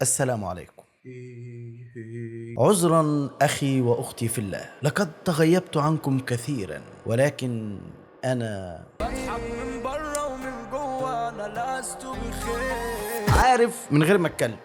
السلام عليكم. عذرا أخي وأختي في الله، لقد تغيبت عنكم كثيرا، ولكن أنا بضحك من بره ومن جوه أنا لست بخير. عارف من غير ما اتكلم،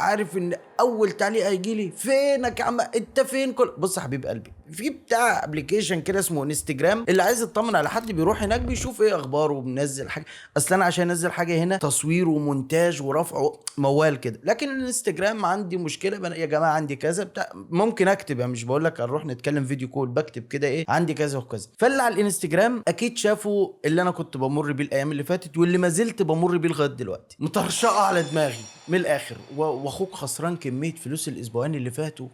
عارف ان اول تعليق هيجي لي فينك يا عم، انت فين؟ بص يا حبيب قلبي، في بتاع ابلكيشن كده اسمه انستجرام، اللي عايز يطمن على حد بيروح هناك بيشوف ايه اخباره وبنزل حاجه. اصل انا عشان انزل حاجه هنا تصوير ومونتاج ورفع موال كده، لكن الانستجرام عندي مشكله يا جماعه، عندي كذا بتاع، ممكن اكتب، يعني مش بقول لك هنروح نتكلم فيديو كول، بكتب كده ايه عندي كذا وكذا. فاللي على الانستجرام اكيد شافوا اللي انا كنت بمر بيه الايام اللي فاتت، واللي ما زلت بمر بيه لغايه دلوقتي، مطرشقه على دماغي من الاخر، واخوك خسران كميه فلوس الاسبوعين اللي فاتوا.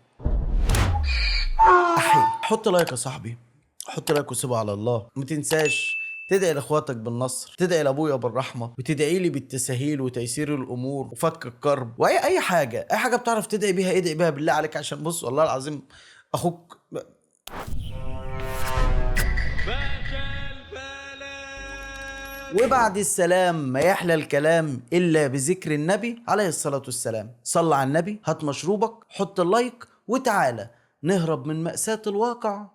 احي، حط لايك يا صاحبي، حط لايك وسيبها على الله. ما تنساش تدعي لاخواتك بالنصر، تدعي لابويا بالرحمه، وتدعي لي بالتسهيل وتيسير الامور وفك الكرب، اي حاجه بتعرف تدعي بيها ادعي بيها بالله عليك، عشان بص والله العظيم اخوك وبعد السلام ما يحلى الكلام إلا بذكر النبي عليه الصلاة والسلام. صل على النبي، هات مشروبك، حط اللايك، وتعالى نهرب من مأساة الواقع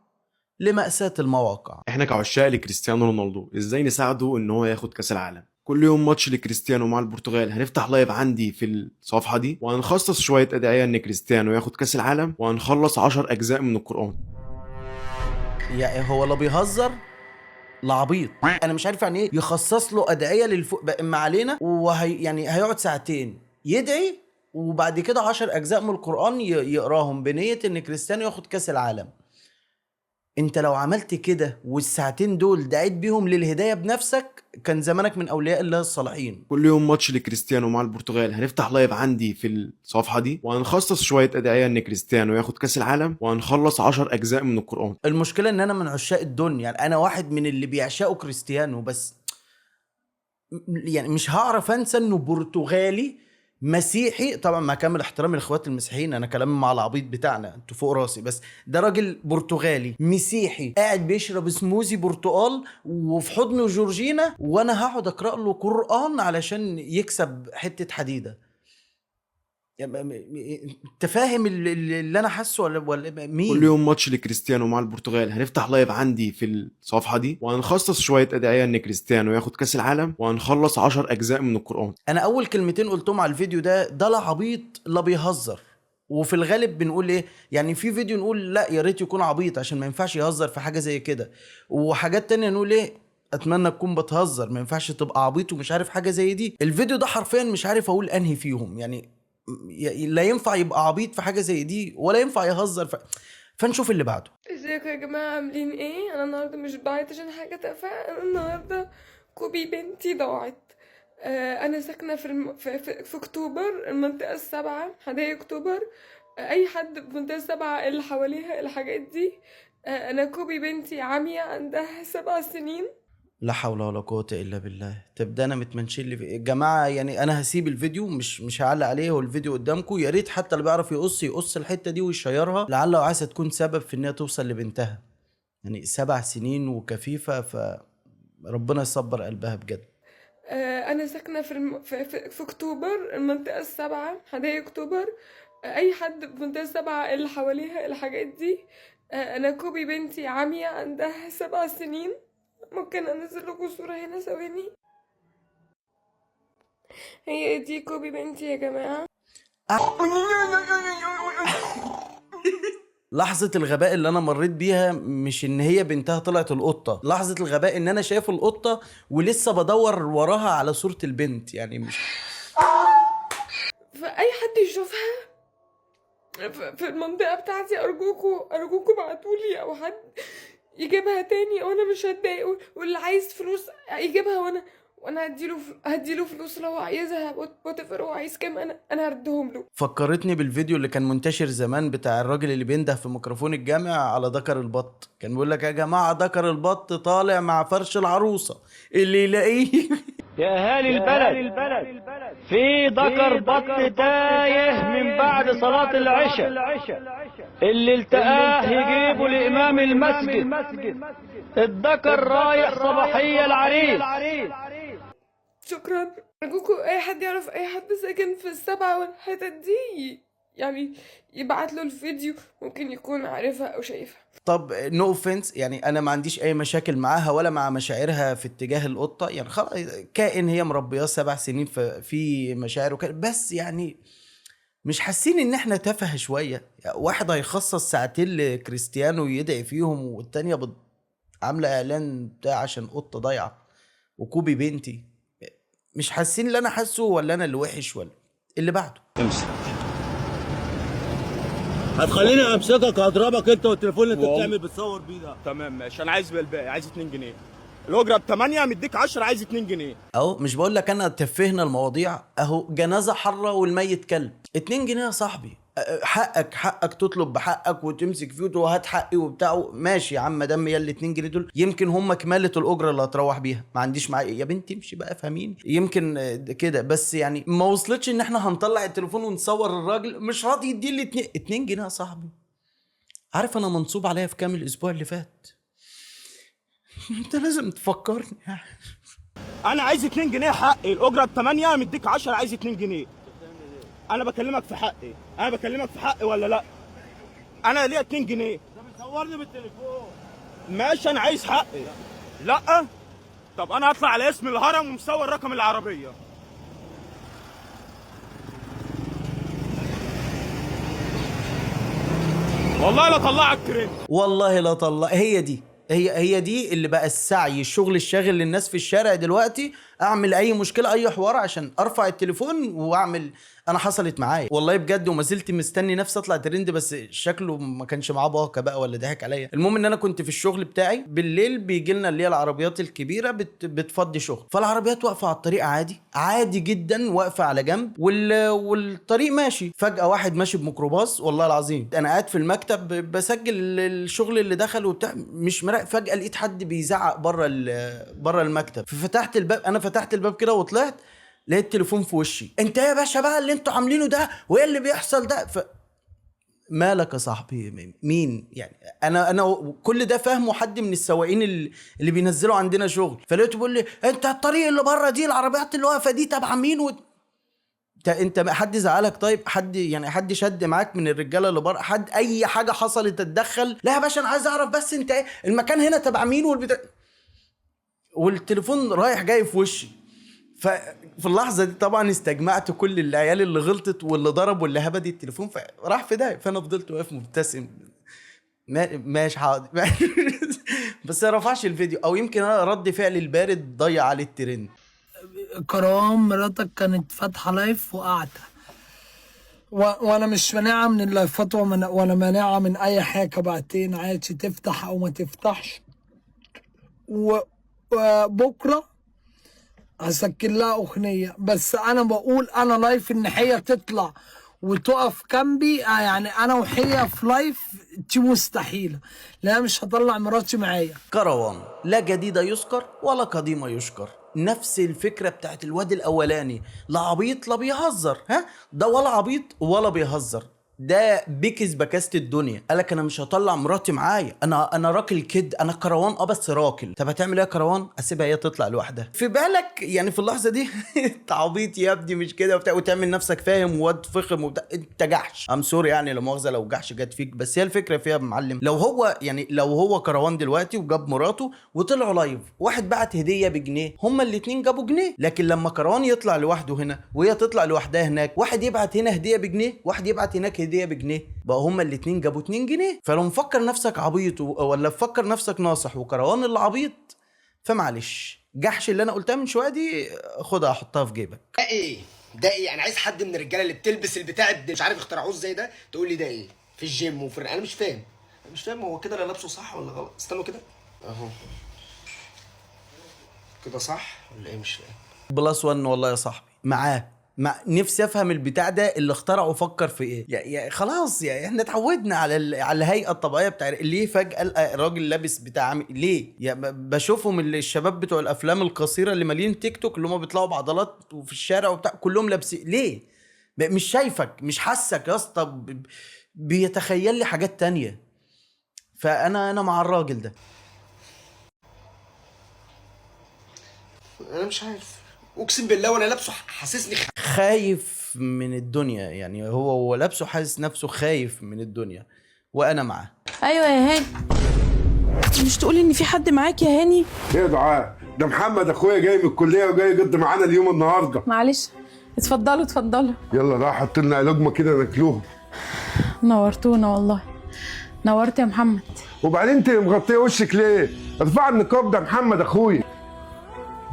لمأساة المواقع. احنا كعشاق لكريستيانو رونالدو ازاي نساعده ان هو ياخد كاس العالم؟ كل يوم ماتش لكريستيانو مع البرتغال هنفتح لايف عندي في الصفحة دي، وهنخصص شوية ادعية ان كريستيانو ياخد كاس العالم، وهنخلص 10 اجزاء من القرآن. يعني هو لا بيهزر لا عبيط، انا مش عارف يعني ايه يخصص له ادعيه ما علينا، يعني هيقعد ساعتين يدعي، وبعد كده 10 اجزاء من القران يقراهم بنيه ان كريستيانو ياخد كاس العالم. انت لو عملت كده والساعتين دول دعيت بيهم للهدايه بنفسك، كان زمانك من اولياء الله الصالحين. كل يوم ماتش لكريستيانو مع البرتغال هنفتح لايف عندي في الصفحة دي، وهنخصص شوية ادعية ان كريستيانو ياخد كاس العالم، وهنخلص 10 اجزاء من القرآن. المشكله ان انا من عشاق الدنيا، يعني انا واحد من اللي بيعشقوا كريستيانو، بس يعني مش هعرف انسى انه برتغالي مسيحي، طبعا مع كامل احترامي لاخوات المسيحيين، انا كلامي مع العبيط بتاعنا انتوا فوق راسي، بس ده راجل برتغالي مسيحي قاعد بيشرب سموزي برتقال وفي حضنه جورجينا، وانا هقعد اقرا له قران علشان يكسب حته حديده. يعني انت فاهم اللي انا حاسه ولا كل مين؟ يوم ماتش لكريستيانو مع البرتغال هنفتح لايف عندي في الصفحة دي، وهنخصص شوية ادعية ان كريستيانو ياخد كاس العالم، وهنخلص 10 اجزاء من القرآن. انا اول كلمتين قلتهم على الفيديو ده لا عبيط لا بيهزر. وفي الغالب بنقول ايه، يعني في فيديو نقول لا يا ريت يكون عبيط عشان ما ينفعش يهزر في حاجه زي كده، وحاجات تانية نقول ايه اتمنى تكون بتهزر، ما ينفعش تبقى عبيط ومش عارف حاجه زي دي. الفيديو ده حرفيا مش عارف اقول انهي فيهم، يعني لا ينفع يبقى عبيط في حاجه زي دي ولا ينفع يهزر فنشوف اللي بعده. ازيكم يا جماعة عاملين ايه؟ انا النهاردة مش بعيط عشان حاجة تافهة، انا النهاردة كوبي بنتي ضاعت. انا ساكنة في اكتوبر، المنطقة السابعة، حدائق اكتوبر. اي حد في المنطقة السابعة اللي حواليها الحاجات دي. انا كوبي بنتي عمية عندها 7 سنين. لا حول ولا قوة إلا بالله. طب ده أنا متمنشل لي في جماعة، يعني أنا هسيب الفيديو، مش هعلق عليه، هو الفيديو قدامكم، يا ريت حتى اللي بيعرف يقص الحتة دي ويشيرها، لعل وعسى تكون سبب في إنها توصل لبنتها. يعني 7 سنين وكفيفة، فربنا يصبر قلبها بجد. انا ساكنة في اكتوبر، المنطقة السابعة، حدائق اكتوبر. اي حد في المنطقة السابعة اللي حواليها الحاجات دي. انا كوبي بنتي عمية عندها 7 سنين. ممكن انزل لكم صورة هنا ثواني. هي دي كوبي بنتي يا جماعة. لحظة الغباء اللي أنا مريت بيها مش إن هي بنتها طلعت القطة، لحظة الغباء إن أنا شايف القطة ولسه بدور وراها على صورة البنت، يعني مش فأي حد يشوفها في المنطقة بتاعتي، أرجوكوا بعتولي، أو حد يجيبها تاني وأنا مش هتضايق، واللي عايز فلوس يجيبها، وأنا هديله فلوس لو عايزها، واتفر هو عايز كام أنا هردهم له. فكرتني بالفيديو اللي كان منتشر زمان بتاع الراجل اللي بينده في ميكروفون الجامع على ذكر البط، كان بيقول لك يا جماعة ذكر البط طالع مع فرش العروسة اللي يلاقيه. يا أهالي البلد، في ذكر بط تايه من بعد صلاة العشاء، اللي التقاه يجيبه لإمام المسجد. الذكر رايح صباحية العريس. شكرا. ارجوكوا اي حد يعرف اي حد ساكن في السبعة والحتت دي يعني يبعت له الفيديو، ممكن يكون عارفها او شايفها. طب نو اوفنس، يعني انا ما عنديش اي مشاكل معاها ولا مع مشاعرها في اتجاه القطه، يعني خلاص كائن هي مربياه 7 سنين في مشاعر وكده، بس يعني مش حاسين ان احنا تافه شويه؟ واحد هيخصص ساعتين لكريستيانو يدعي فيهم، والتانيه عامله اعلان بتاع عشان قطه ضايعه وكوبي بنتي. مش حاسين اللي انا حاسه، ولا انا اللي وحش، ولا اللي بعده؟ امسك. هتخليني امسكك اضربك انت والتليفون اللي انت بتعمل بتصور بيه ده. تمام ماشي، انا عايز بالباقي، عايز 2 جنيه. الاجره ب8 مديك 10، عايز 2 جنيه. اهو مش بقول لك انا تفهنا المواضيع؟ اهو جنازه حره والميت كلب. 2 جنيه يا صاحبي، حقك تطلب بحقك وتمسك فيه وهات حقي وبتاع، ماشي يا عم، ما دام هي ال 2 جنيه دول يمكن هم كماله الاجره اللي هتروح بيها، ما عنديش معايا يا بنتي، امشي بقى فاهمين، يمكن كده، بس يعني ما وصلتش ان احنا هنطلع التليفون ونصور الراجل مش راضي يدي لي 2 جنيه يا صاحبي. عارف انا منصوب عليا في كام الاسبوع اللي فات؟ انت لازم تفكرني يعني. انا عايز 2 جنيه حقي، الاجره ب8 مديك 10، عايز 2 جنيه. انا بكلمك في حقي، انا بكلمك في حقي ولا لا؟ انا ليا 2 جنيه. ده بتصورني بالتليفون. ماشي انا عايز حقي. لا طب انا هطلع على اسم الهرم ومصور رقم العربيه. والله لا طلعك ترند، والله لا طلع. هي دي اللي بقى السعي، الشغل الشاغل للناس في الشارع دلوقتي. اعمل اي مشكله، اي حوار عشان ارفع التليفون واعمل. انا حصلت معايا والله بجد، وما زلت مستني نفسي اطلع ترند، بس شكله ما كانش معاه باقه بقى ولا ضحك عليا. المهم ان انا كنت في الشغل بتاعي بالليل، بيجي لنا اللي هي العربيات الكبيره بتفضي شغل، فالعربيات واقفه على الطريق عادي جدا، واقفه على جنب والطريق ماشي. فجاه واحد ماشي بميكروباص، والله العظيم انا قاعد في المكتب بسجل الشغل اللي دخل وبتاع، مش مراقب، فجاه لقيت حد بيزعق بره المكتب، ففتحت الباب. انا فتحت الباب كده وطلعت، لقيت التليفون في وشي. انت يا باشا بقى اللي انتوا عاملينه ده وايه اللي بيحصل ده؟ مالك يا صاحبي؟ مين يعني؟ انا كل ده فاهمه حد من السواقين اللي بينزلوا عندنا شغل، فلقيته بيقول لي انت الطريق اللي بره دي، العربيات اللي واقفه دي تبع مين انت حد زعلك؟ طيب حد شد معاك من الرجاله اللي بره؟ حد اي حاجه حصلت تتدخل؟ لا يا باشا انا عايز اعرف بس انت ايه المكان هنا تبع مين والتليفون رايح جاي في وشي. ففي اللحظه دي طبعا استجمعت كل العيال اللي غلطت واللي ضرب واللي هبد التليفون، فراح في ده. فانا فضلت واقف مبتسم، ماشي حاضر. بس ما رفعش الفيديو، او يمكن انا رد فعلي البارد ضيع عليه الترند. كروان مراتك كانت فاتحه لايف وقاعده، وانا مش مانعه من اللايفات ولا مانعه من اي حاجه، بعدين عادي تفتح او ما تفتحش. وبكره هسجل لها اغنيه، بس انا بقول انا لايف ان هي تطلع وتقف جنبي، يعني انا وهي في لايف دي مستحيله، لا مش هطلع مراتي معايا. كروان لا جديد يذكر ولا قديم يشكر، نفس الفكره بتاعت الواد الاولاني، لا عبيط لا بيهزر. ده ولا عبيط ولا بيهزر، ده بكس بكاسة الدنيا. قالك انا مش هطلع مراتي معايا، انا راكل كد، انا كروان بس راكل. طب هتعمل ايه يا كروان؟ اسيبها هي تطلع لوحدها؟ في بالك يعني في اللحظه دي تعبيط يا ابني مش كده وبتاع، وتعمل نفسك فاهم واد فخم وبتاع، انت جحش. ام سوري يعني، لا مؤاخذه لو جحش جت فيك، بس هي الفكره فيها يا معلم. لو هو كروان دلوقتي وجاب مراته وطلعوا لايف، واحد بعت هديه بجنيه، هما الاتنين جابوا جنيه. لكن لما كروان يطلع لوحده هنا وهي تطلع لوحدها هناك، واحد يبعت هنا هديه بجنيه، واحد يبعت هناك هديه بجنيه، بقى هما الاتنين جابوا 2 جنيه. فلو مفكر نفسك عبيط ولا مفكر نفسك ناصح وكروان اللي عبيط، فمعلش جحش اللي انا قلتها من شويه دي خدها احطها في جيبك. ده ايه انا عايز حد من الرجاله اللي بتلبس البتاع اللي مش عارف اخترعوه ازاي ده تقول لي ده ايه في الجيم انا مش فاهم هو كده انا لابسه صح ولا غلط. استنوا كده اهو كده صح ولا ايه؟ مش فاهم. بلس 1 والله يا صاحبي معاه. نفسي افهم البتاع ده اللي اخترعه فكر في ايه. يعني خلاص يعني احنا اتعودنا على الهيئه الطبيعيه بتاع ليه فجاه الراجل لابس بتاع ليه؟ يعني بشوفهم الشباب بتوع الافلام القصيره اللي مالين تيك توك، اللي هم بيطلعوا بعضلات وفي الشارع وبتاع، كلهم لابسين ليه؟ مش شايفك، مش حاسك يا اسطى، بيتخيل لي حاجات تانية. فانا مع الراجل ده. انا مش عارف اقسم بالله وانا لابسه حاسسني خايف من الدنيا، يعني هو لابسه حاسس نفسه خايف من الدنيا وانا معاه. ايوه يا هاني، مش تقولي ان في حد معاك يا هاني؟ ايه يا دعاء؟ ده محمد اخويا جاي من الكليه وجاي يقضي معانا اليوم النهارده. معلش، اتفضلوا اتفضلوا. يلا راح حط لنا لقمه كده ناكلوها. نورتونا والله، نورت يا محمد. وبعدين انت مغطيه وشك ليه؟ ارفع النقاب، ده محمد اخويا.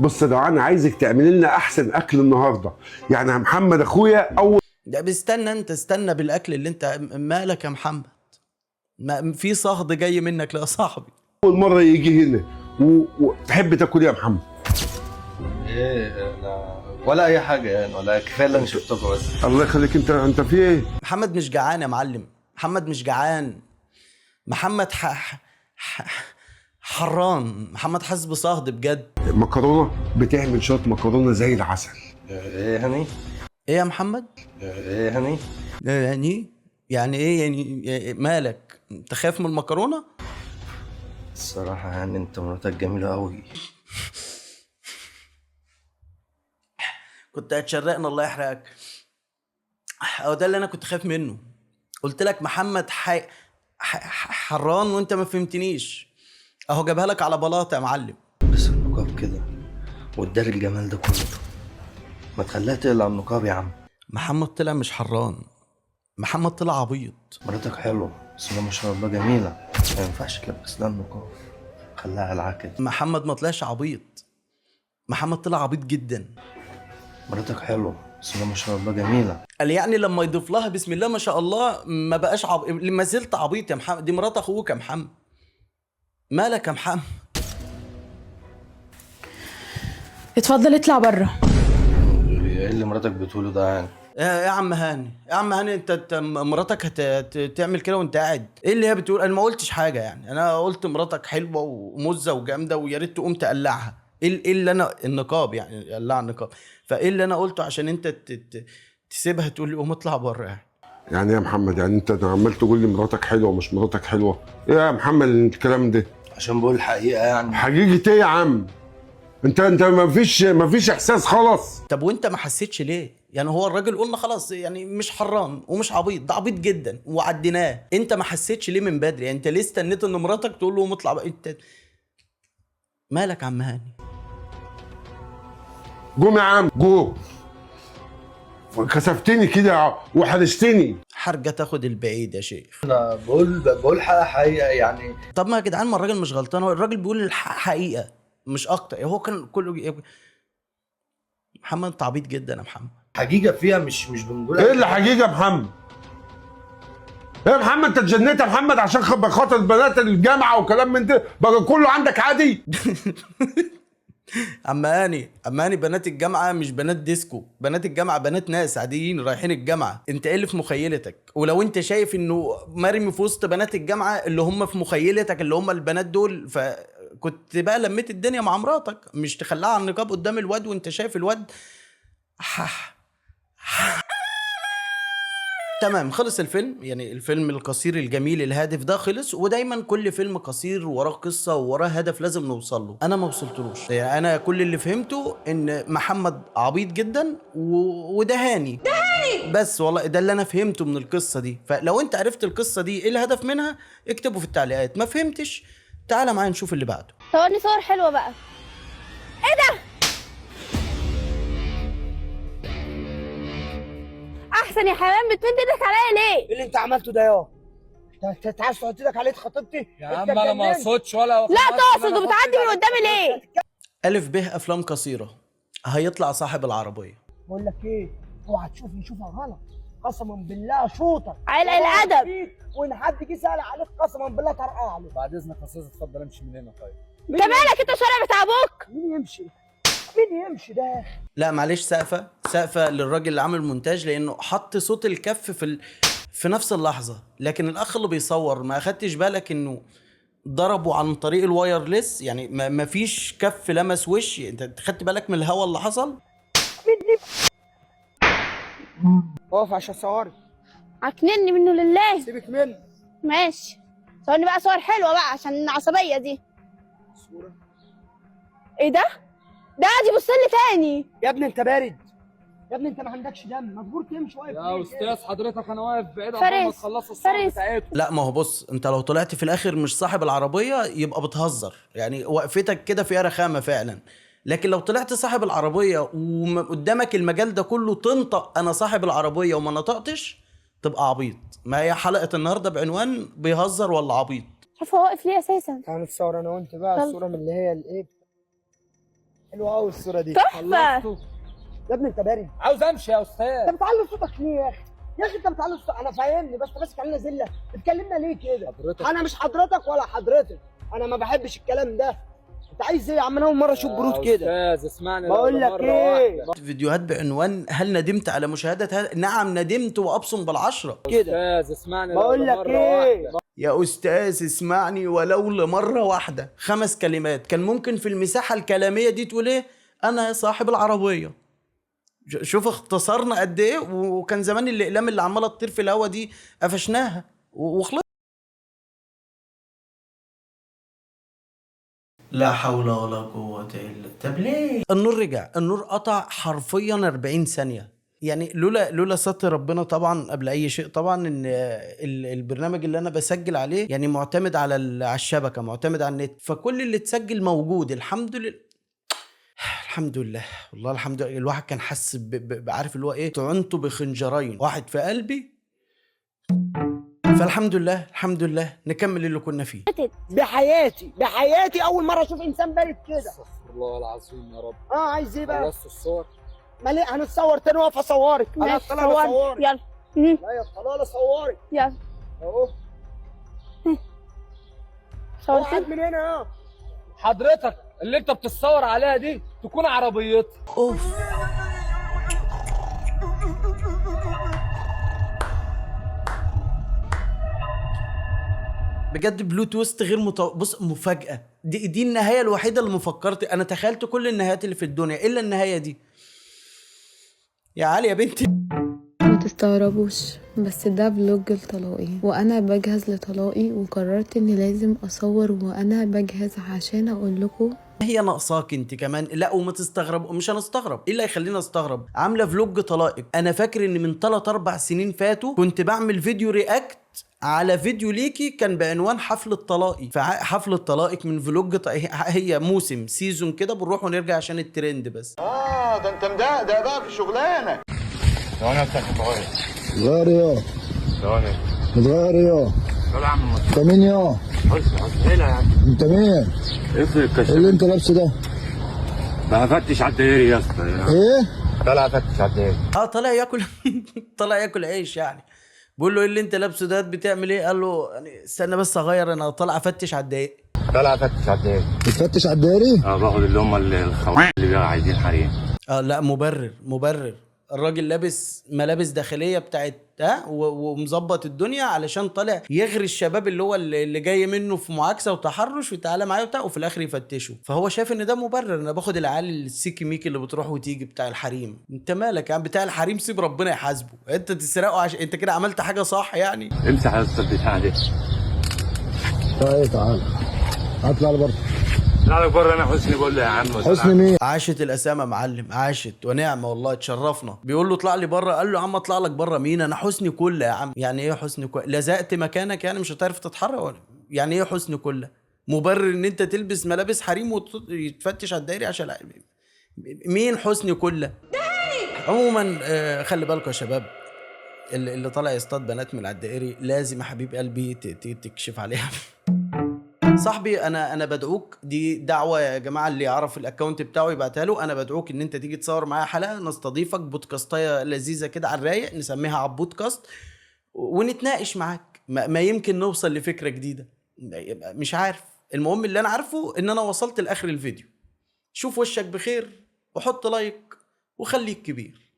بص يا دعاء، انا عايزك تعملي لنا احسن اكل النهارده، يعني يا محمد اخويا. اول ده بيستنى، انت استنى بالاكل اللي انت مالك يا محمد، ما في صهد جاي منك يا صاحبي. اول مره يجي هنا وتحب تاكل ايه يا محمد؟ ايه لا ولا اي حاجه يعني، ولا كفايه اللي انا شفته بس. الله يخليك. انت في ايه؟ محمد مش جعان يا معلم، محمد مش جعان، محمد حران، محمد حاسس بصهد بجد. مكرونه، بتعمل شويه مكرونه زي العسل. ايه هني؟ ايه يا محمد؟ ايه هني؟ يعني ايه يعني مالك؟ انت خايف من المكرونه؟ الصراحه يعني انت مراتك جميله قوي. كنت هتشرقنا الله يحرقك. او ده اللي انا كنت خايف منه. قلت لك محمد حران وانت ما فهمتنيش. اهو جابها لك على بلاطه يا معلم. بس النقاب كده والدار الجمال ده كله، ما تخليها تقلع النقاب يا عم. محمد طلع مش حران، محمد طلع عبيط. مراتك حلوه بس ما شاء الله جميله، ما ينفعش تلبس لها النقاب، خليها قلعه كده. محمد ما طلعش عبيط، محمد طلع عبيط جدا. مراتك حلوه بس ما شاء الله جميله. قال يعني لما يضيف لها بسم الله ما شاء الله ما بقاش ما زلت عبيط يا محمد، دي مرات اخوك يا محمد. مالك يا محمد؟ اتفضل اطلع بره. ايه اللي مراتك بتقوله ده يعني؟ يا عم هاني، يا عم هاني، انت مراتك هتعمل كده وانت قاعد؟ ايه اللي هي بتقول؟ انا ما قلتش حاجه يعني، انا قلت مراتك حلوه ومزه وجامده ويا ريت تقوم تقلعها. ايه اللي انا النقاب يعني قلع النقاب، فايه اللي انا قلته عشان انت تسيبها تقول لي قوم اطلع بره يعني؟ يعني يا محمد، يعني انت عمال تقول لي مراتك حلوه ومش مراتك حلوه؟ ايه يا محمد الكلام ده؟ عشان بقول الحقيقه يعني. حقيقه ايه يا عم؟ انت ما فيش احساس خالص. طب وانت ما حسيتش ليه؟ يعني هو الراجل قلنا خلاص يعني مش حران ومش عبيط، ده عبيط جدا وعديناه. انت ما حسيتش ليه من بدري؟ يعني انت ليه استنيت ان مراتك تقول له قوم اطلع بقى؟ انت مالك يا عم هاني؟ قوم يا عم قوم، كسفتني كده وحرجتني. حرجه تاخد البعيد يا شيخ. انا بقول حقيقه يعني. طب ما يا جدعان، ما الراجل مش غلطان، هو الراجل بيقول الحقيقه مش اكتر. هو كان كله محمد تعبيط جدا يا محمد. حقيقه فيها مش بنقول. ايه اللي حقيقه يا محمد؟ ايه يا محمد انت اتجنيت يا محمد عشان خاطر بنات الجامعه وكلام من ده بقى كله عندك عادي؟ اما هاني بنات الجامعه مش بنات ديسكو، بنات الجامعه بنات ناس عاديين رايحين الجامعه. انت ايه اللي في مخيلتك؟ ولو انت شايف انه مرمي في وسط بنات الجامعه اللي هم في مخيلتك اللي هم البنات دول، فكنت بقى لميت الدنيا مع مراتك، مش تخليها على النقاب قدام الواد وانت شايف الواد. تمام، خلص الفيلم. يعني الفيلم القصير الجميل الهادف ده خلص. ودايما كل فيلم قصير وراه قصة ووراه هدف لازم نوصل له. انا ما وصلتلوش. يعني انا كل اللي فهمته ان محمد عبيط جدا وده هاني بس. والله ده اللي انا فهمته من القصة دي. فلو انت عرفت القصة دي ايه الهدف منها اكتبه في التعليقات. ما فهمتش تعالى معايا نشوف اللي بعده. صورني صور حلوة بقى. ايه ده؟ احسن يا حيوان، بتمد ايدك عليا ليه؟ ايه اللي انت عملته ده يا؟ انت عايز تحط ايدك عليك خطيبتي؟ يا عم انا ما اقصدش ولا لا تقصد، وبتعدي من قدامي ليه؟ ألف به أفلام قصيرة هيطلع صاحب العربية. بقول لك ايه، اوعى تشوفني شوفها غلط، قسما بالله شوطك على الادب. وان حد جه سال عليك قسما بالله طرقع له. بعد اذنك يا استاذ اتفضل امشي من هنا. طيب انت مالك؟ انت شارع بتاع ابوك؟ مين يمشي؟ مين يمشي ده؟ لا معلش، سقفة للراجل اللي عامل مونتاج، لانه حط صوت الكف في نفس اللحظة. لكن الاخ اللي بيصور ما اخدتش بالك انه ضربوا عن طريق الوايرلس، يعني ما فيش كف لمس وش. انت خدت بالك من الهوا اللي حصل؟ اقف عشان صوري. عكنني منه لله. سيبك منه. ماشي، صورني بقى صور حلوة بقى عشان العصبية دي. صورة. ايه ده؟ ده قاعد يبص لي تاني. يا ابني انت بارد، يا ابني انت ما عندكش دم، مجبور تمشي واقف يا استاذ حضرتك انا واقف بعيد فارس، عقبال ما تخلصوا الصور فارس. بتاعتكم. لا ما هو بص، انت لو طلعت في الاخر مش صاحب العربيه يبقى بتهزر، يعني وقفتك كده فيها رخامه فعلا. لكن لو طلعت صاحب العربيه وقدامك المجال ده كله تنطق انا صاحب العربيه وما نطقتش، تبقى عبيط. ما هي حلقه النهارده بعنوان بيهزر ولا عبيط. شوف هو واقف ليه اساسا. تعالى نتصور انا وانت بقى الصوره من اللي هي الايه، حلوه قوي الصوره دي. تحفه. يا ابني انت بارد، عاوز امشي يا استاذ. انت بتعلي صوتك ليه يا اخي؟ يا اخي انت بتعلي صوتك، انا فاهمني بس ماسك علينا زله، بتكلمنا ليه كده؟ حضرتك انا مش حضرتك ولا حضرتك، انا ما بحبش الكلام ده. انت عايز ايه يا عم؟ انا اول مره اشوف برود كده. استاذ اسمعني بقول لك ايه فيديوهات بعنوان هل ندمت على مشاهده نعم ندمت وابصم بالعشره كده. استاذ اسمعني بقول لك ايه يا أستاذ اسمعني ولو لمرة واحدة، 5 كلمات كان ممكن في المساحة الكلامية دي تقول إيه؟ أنا صاحب العربية. شوف اختصرنا قد إيه، وكان زمان الأقلام اللي عمالة تطير في الهوا دي قفشناها وخلص. لا حول ولا قوة إلا. طب ليه؟ النور رجع، النور قطع حرفيا 40 ثانية. يعني لولا ستر ربنا طبعا قبل اي شيء، طبعا ان البرنامج اللي انا بسجل عليه يعني معتمد على الشبكه، معتمد على النت، فكل اللي اتسجل موجود الحمد لله. الحمد لله والله الحمد لله. الواحد كان حس بعارف اللي هو ايه، طعنته بخنجرين، واحد في قلبي، فالحمد لله الحمد لله. نكمل اللي كنا فيه. بحياتي اول مره اشوف انسان بارد كده. استغفر الله العظيم يا رب. عايز ايه بقى؟ خلصت الصور؟ ما ليه هنتصور تاني واقف اصورك؟ انا صورني يلا. لا يا طلال اصورك يلا اهو. صورت من هنا اهو. حضرتك اللي انت بتتصور عليها دي تكون عربيتي. اوف. بجد بلوتوث غير بص مفاجأة. دي النهاية الوحيدة اللي مفكرت. انا تخيلت كل النهايات اللي في الدنيا الا النهاية دي. يا علي يا بنتي ما تستغربوش بس ده فلوج لطلاقي، وانا بجهز لطلاقي وقررت اني لازم اصور وانا بجهز عشان اقول لكم هي ناقصاك انت كمان. لا وما تستغرب، مش هنستغرب، ايه اللي هيخلينا استغرب؟ عامله فلوج طلاقك. انا فاكر ان من 3-4 سنين فاتوا كنت بعمل فيديو رياكت على فيديو ليكي كان بعنوان حفلة طلاقي. فحفلة طلاقك من فلوج هي موسم سيزون كده، بنروح ونرجع عشان الترند بس. ده انت ده بقى في شغلانه. وانا بتاخد غير يا ثواني متغير يا طلع عم انت مين يا؟ ايه يا عم انت مين؟ افرق الكشاف اللي انت لابسه ده بفتش على الدائري يا اسطى. ايه؟ طلع افتش على الدائري. طلع ياكل طلع ياكل عيش يعني. بقول له ايه اللي انت لابسه ده بتعمل ايه؟ قال له يعني استنى بس اغير، انا طالع افتش على الدقايق. طلع افتش على الدائري. بتفتش على الدائري؟ باخد اللي هم الخوات اللي بقى عايزين حريم. لا مبرر. الراجل لابس ملابس داخليه بتاعت ومظبط الدنيا علشان طالع يغري الشباب اللي هو اللي جاي منه في معاكسه وتحرش وتعالى معايا وبتاع، وفي الاخر يفتشوا. فهو شايف ان ده مبرر. انا باخد العيال السيكي ميكي اللي بتروح وتيجي بتاع الحريم. انت مالك يا عم؟ بتاع الحريم سيب ربنا يحاسبه. انت تسرقه عشان انت كده عملت حاجه صح يعني؟ امسح يا اسطى البتاع دي. تعال اطلع لبره. لا لك بره. انا حسني بقول له يا عم. حسني مين؟ عاشت الاسامه معلم، عاشت ونعمه والله تشرفنا. بيقول له اطلع لي بره، قال له يا عم اطلع لك بره مين؟ انا حسني كله يا عم. يعني ايه حسني كله؟ لزقت مكانك يعني مش هتعرف تتحرك؟ يعني ايه حسني كله؟ مبرر ان انت تلبس ملابس حريم وتفتش على الدائري عشان مين حسني كله؟ عموما خلي بالكم يا شباب، اللي طالع يصطاد بنات من على الدائري لازم يا حبيب قلبي تكشف عليها. صاحبي انا بدعوك، دي دعوه يا جماعه، اللي يعرف الاكونت بتاعه يبعتها له. انا بدعوك ان انت تيجي تصور معايا حلقه، نستضيفك بودكاستايه لذيذه كده على الرايق، نسميها عب بودكاست ونتناقش معاك. ما يمكن نوصل لفكره جديده، مش عارف. المهم اللي انا عارفه ان انا وصلت لاخر الفيديو. شوف وشك بخير وحط لايك وخليك كبير.